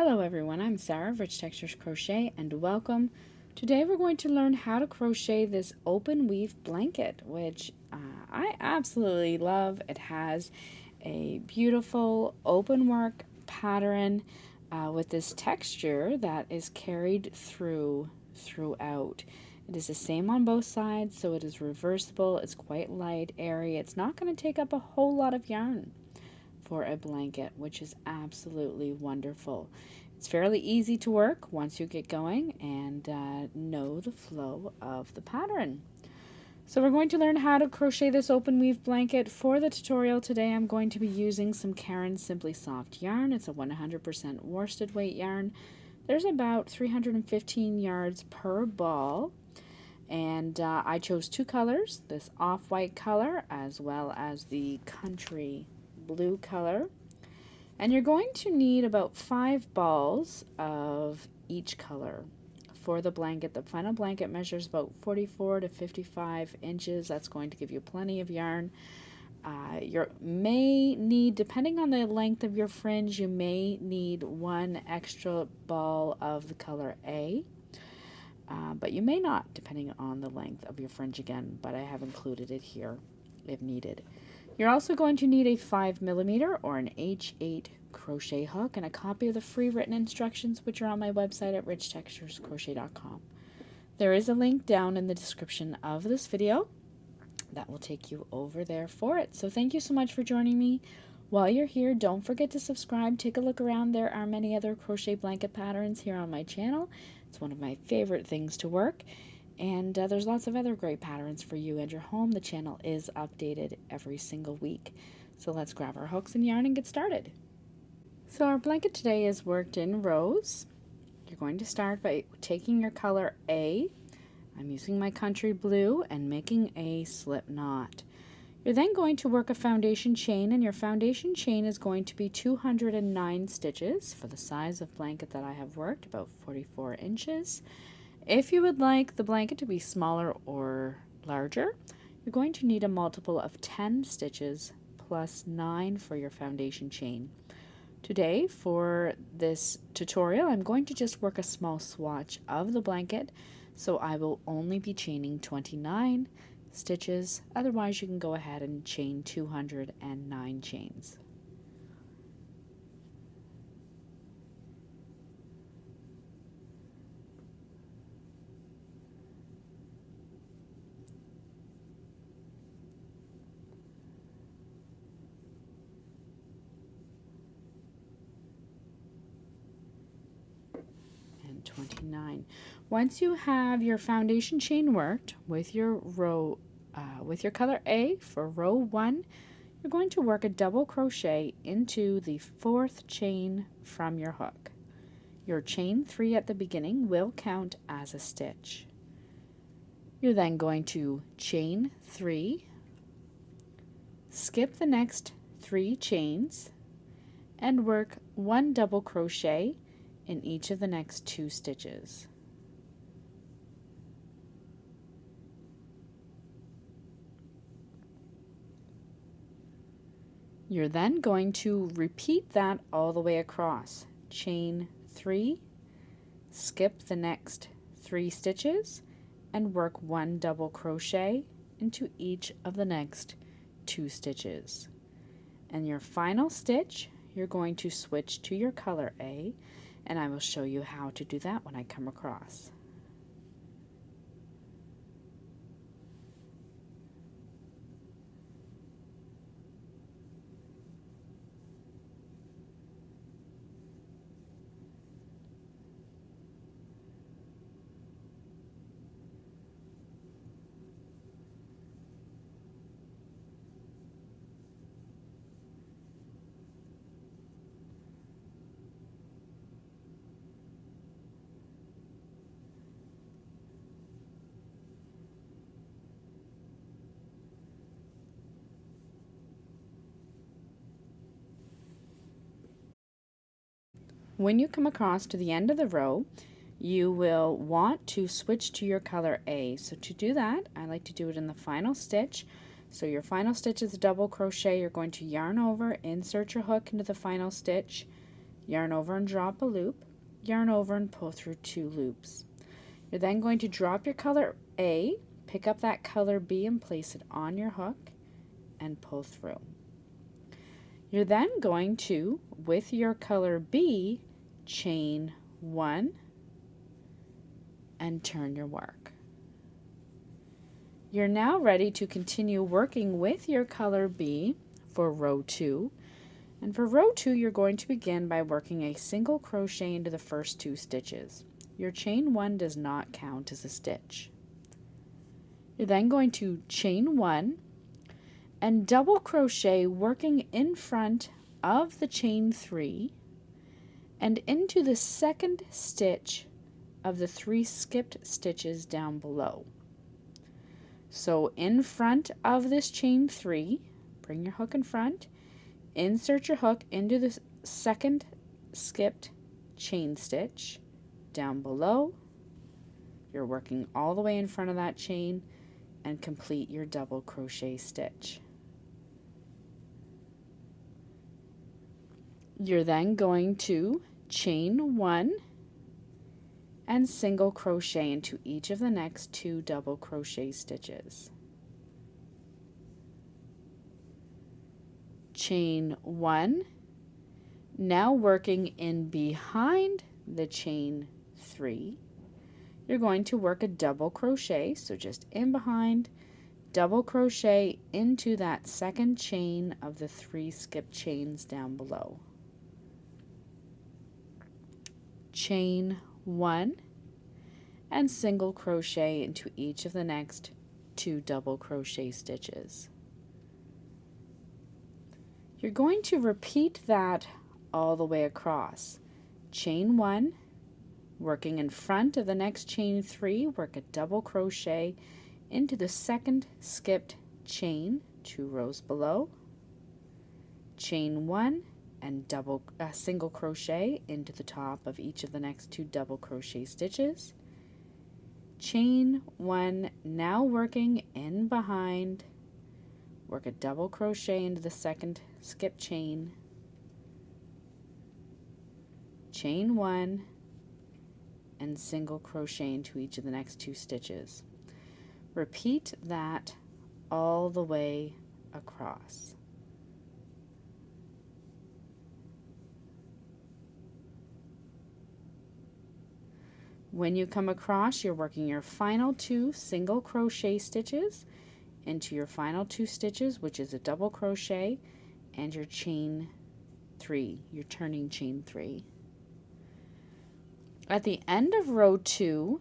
Hello everyone, I'm Sarah of Rich Textures Crochet and welcome. Today we're going to learn how to crochet this open weave blanket, which I absolutely love. It has a beautiful open work pattern with this texture that is carried throughout. It is the same on both sides, so it is reversible, it's quite light, airy. It's not going to take up a whole lot of yarn for a blanket, which is absolutely wonderful. It's fairly easy to work once you get going and know the flow of the pattern. So we're going to learn how to crochet this open weave blanket. For the tutorial today, I'm going to be using some Caron Simply Soft yarn. It's a 100% worsted weight yarn. There's about 315 yards per ball. And I chose two colors, this off-white color as well as the country blue color. And you're going to need about 5 balls of each color for the blanket. The final blanket measures about 44 to 55 inches. That's going to give you plenty of yarn. You may need, depending on the length of your fringe, you may need 1 extra ball of the color A. But you may not, depending on the length of your fringe again, but I have included it here if needed. You're also going to need a 5mm or an H8 crochet hook and a copy of the free written instructions, which are on my website at richtexturescrochet.com. There is a link down in the description of this video that will take you over there for it. So thank you so much for joining me. While you're here, don't forget to subscribe. Take a look around. There are many other crochet blanket patterns here on my channel. It's one of my favorite things to work. And there's lots of other great patterns for you and your home. The channel is updated every single week. So let's grab our hooks and yarn and get started. So our blanket today is worked in rows. You're going to start by taking your color A. I'm using my country blue and making a slip knot. You're then going to work a foundation chain, and your foundation chain is going to be 209 stitches for the size of blanket that I have worked, about 44 inches. If you would like the blanket to be smaller or larger, you're going to need a multiple of 10 stitches plus 9 for your foundation chain. Today, for this tutorial, I'm going to just work a small swatch of the blanket, so I will only be chaining 29 stitches. Otherwise, you can go ahead and chain 209 chains. And 29. Once you have your foundation chain worked with your row, with your color A for row 1, you're going to work a double crochet into the 4th chain from your hook. Your chain 3 at the beginning will count as a stitch. You're then going to chain 3, skip the next 3 chains, and work 1 double crochet in each of the next 2 stitches. You're then going to repeat that all the way across. Chain 3, skip the next 3 stitches, and work 1 double crochet into each of the next 2 stitches. And your final stitch, you're going to switch to your color A, and I will show you how to do that when I come across. When you come across to the end of the row, you will want to switch to your color A. So to do that, I like to do it in the final stitch. So your final stitch is a double crochet. You're going to yarn over, insert your hook into the final stitch. yarn over and drop a loop, yarn over and pull through 2 loops. You're then going to drop your color A, pick up that color B and place it on your hook and pull through. You're then going to, with your color B, chain 1 and turn your work. You're now ready to continue working with your color B for row 2. And for row 2, you're going to begin by working a single crochet into the first 2 stitches. Your chain 1 does not count as a stitch. You're then going to chain 1 and double crochet working in front of the chain 3 and into the second stitch of the 3 skipped stitches down below. So in front of this chain 3, bring your hook in front, insert your hook into the second skipped chain stitch down below. You're working all the way in front of that chain and complete your double crochet stitch. You're then going to chain 1 and single crochet into each of the next 2 double crochet stitches. Chain 1, now working in behind the chain 3, you're going to work a double crochet, so just in behind, double crochet into that second chain of the 3 skipped chains down below. Chain 1 and single crochet into each of the next 2 double crochet stitches. You're going to repeat that all the way across. Chain 1, working in front of the next chain 3, work a double crochet into the second skipped chain 2 rows below. Chain 1 and single crochet into the top of each of the next 2 double crochet stitches. Chain 1, now working in behind, work a double crochet into the second skip chain, chain 1 and single crochet into each of the next 2 stitches. Repeat that all the way across. When you come across, you're working your final 2 single crochet stitches into your final 2 stitches, which is a double crochet, and your chain 3, your turning chain 3. At the end of row 2,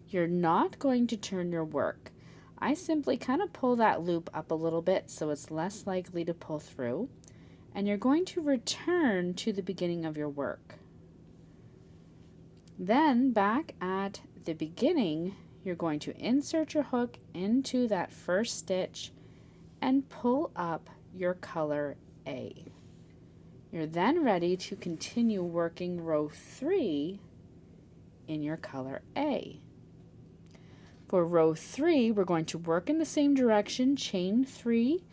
you're not going to turn your work. I simply kind of pull that loop up a little bit so it's less likely to pull through, and you're going to return to the beginning of your work. Then back at the beginning, you're going to insert your hook into that first stitch and pull up your color A. You're then ready to continue working row 3 in your color A. For row 3, we're going to work in the same direction, chain 3,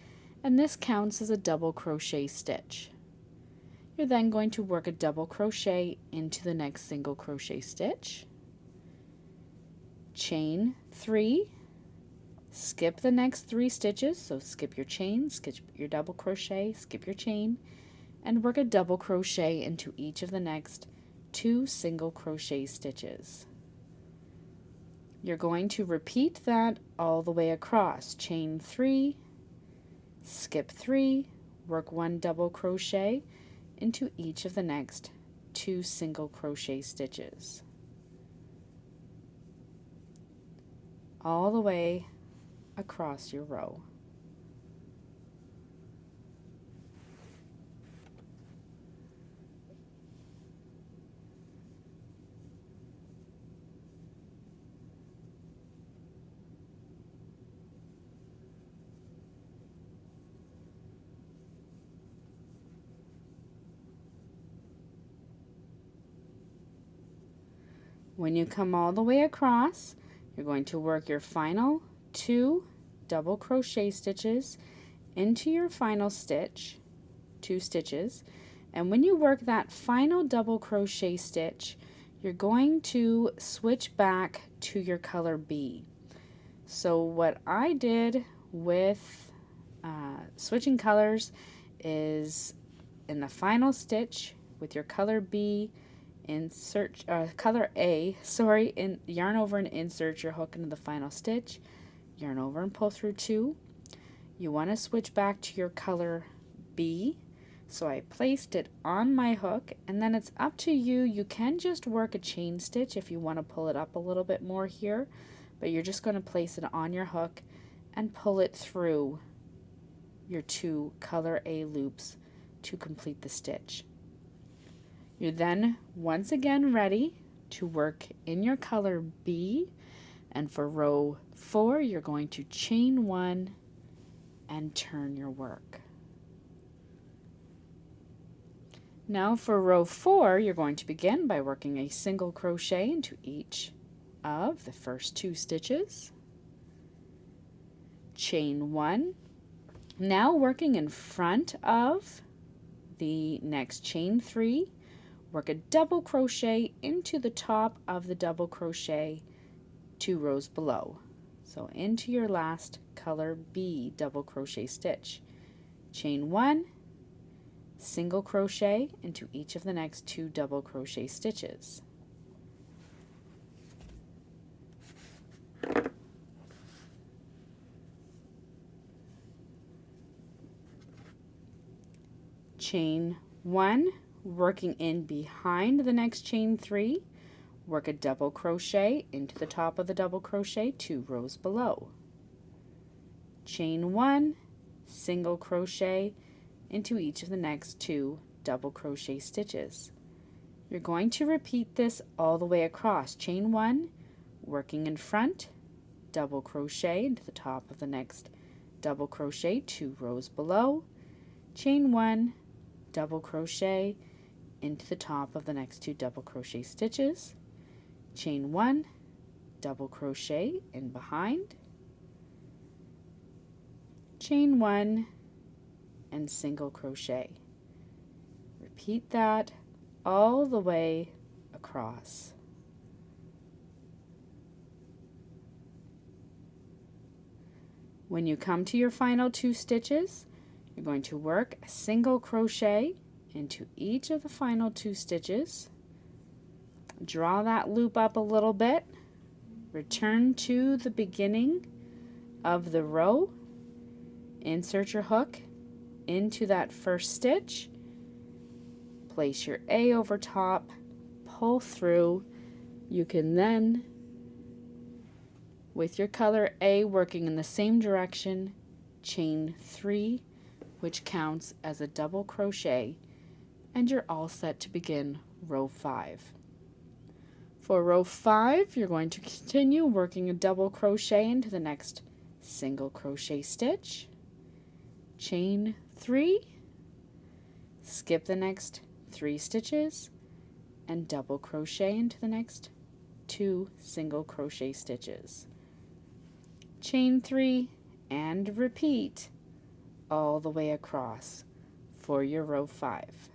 and this counts as a double crochet stitch. You're then going to work a double crochet into the next single crochet stitch, chain 3, skip the next 3 stitches, so skip your chain, skip your double crochet, skip your chain, and work a double crochet into each of the next 2 single crochet stitches. You're going to repeat that all the way across. Chain 3, skip 3, work 1 double crochet into each of the next 2 single crochet stitches. All the way across your row. When you come all the way across, you're going to work your final 2 double crochet stitches into your final stitch, 2 stitches, And when you work that final double crochet stitch, you're going to switch back to your color B. So what I did with switching colors is in the final stitch with your color B, insert color A, yarn over and insert your hook into the final stitch, yarn over and pull through 2. You want to switch back to your color B. So I placed it on my hook, and then it's up to you. You can just work a chain stitch if you want to pull it up a little bit more here, but you're just going to place it on your hook and pull it through your 2 color A loops to complete the stitch. You're then once again ready to work in your color B, and for row 4 you're going to chain 1 and turn your work. Now for row 4 you're going to begin by working a single crochet into each of the first 2 stitches, chain 1. Now working in front of the next chain 3, work a double crochet into the top of the double crochet 2 rows below. So into your last color B double crochet stitch. Chain 1, single crochet into each of the next 2 double crochet stitches. Chain 1, working in behind the next chain 3, work a double crochet into the top of the double crochet 2 rows below. Chain 1, single crochet into each of the next 2 double crochet stitches. You're going to repeat this all the way across. Chain 1, working in front, double crochet into the top of the next double crochet 2 rows below. Chain 1, double crochet into the top of the next 2 double crochet stitches, chain 1, double crochet in behind, chain 1, and single crochet. Repeat that all the way across. When you come to your final 2 stitches, you're going to work a single crochet into each of the final 2 stitches. Draw that loop up a little bit. Return to the beginning of the row. Insert your hook into that first stitch. Place your A over top. Pull through. You can then, with your color A working in the same direction, chain 3, which counts as a double crochet, and you're all set to begin row 5. For row 5, you're going to continue working a double crochet into the next single crochet stitch, chain 3, skip the next 3 stitches, and double crochet into the next 2 single crochet stitches. Chain 3 and repeat all the way across for your row 5.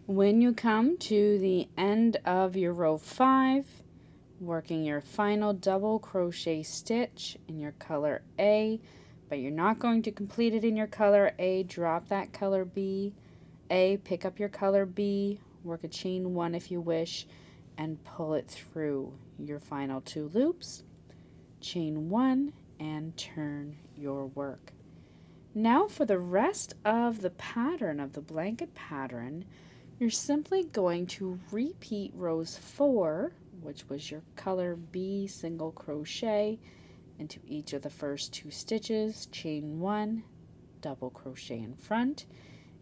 When you come to the end of your row 5, working your final double crochet stitch in your color A, but you're not going to complete it in your color A, drop that color B, A, pick up your color B, work a chain 1 if you wish, and pull it through your final 2 loops, chain 1, and turn your work. Now for the rest of the pattern of the blanket pattern, you're simply going to repeat rows 4, which was your color B single crochet, into each of the first 2 stitches, chain 1, double crochet in front,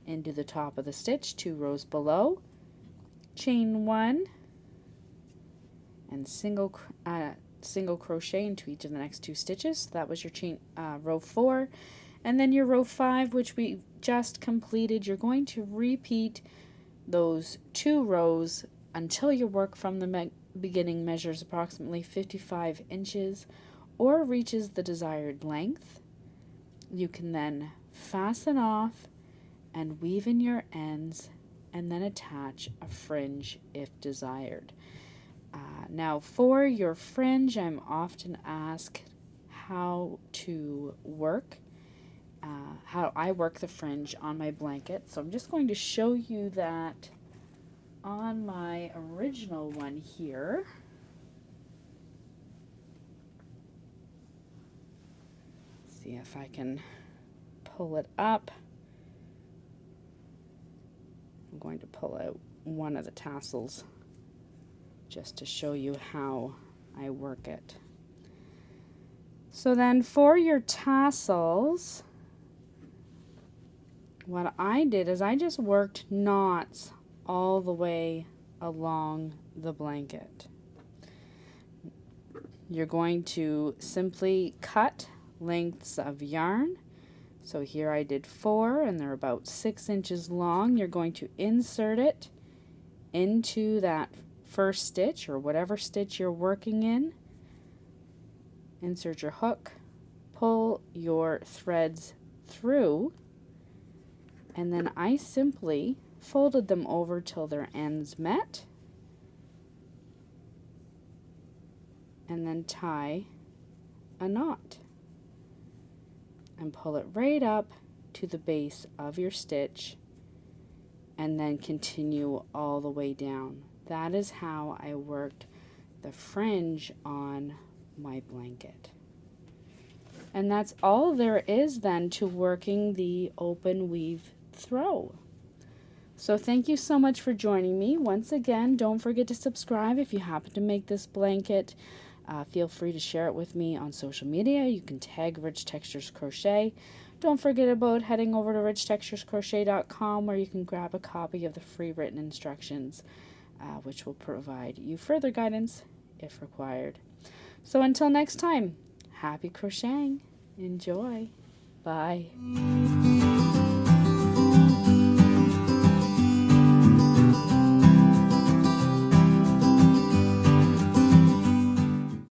into the top of the stitch 2 rows below, chain 1, and single crochet into each of the next 2 stitches. So that was your chain row 4, and then your row 5, which we just completed. You're going to repeat those 2 rows until your work from the beginning measures approximately 55 inches, or reaches the desired length, you can then fasten off and weave in your ends and then attach a fringe if desired. Now for your fringe, I'm often asked how to work, how I work the fringe on my blanket. So I'm just going to show you that on my original one here. See if I can pull it up. I'm going to pull out one of the tassels just to show you how I work it. So then for your tassels, what I did is I just worked knots all the way along the blanket. You're going to simply cut lengths of yarn. So here I did 4 and they're about 6 inches long. You're going to insert it into that first stitch or whatever stitch you're working in. Insert your hook, pull your threads through, and then I simply folded them over till their ends met, and then tie a knot and pull it right up to the base of your stitch and then continue all the way down. That is how I worked the fringe on my blanket. And that's all there is then to working the open weave throw. So thank you so much for joining me. Once again, don't forget to subscribe if you happen to make this blanket. Feel free to share it with me on social media. You can tag Rich Textures Crochet. Don't forget about heading over to richtexturescrochet.com where you can grab a copy of the free written instructions, which will provide you further guidance if required. So until next time, happy crocheting. Enjoy. Bye.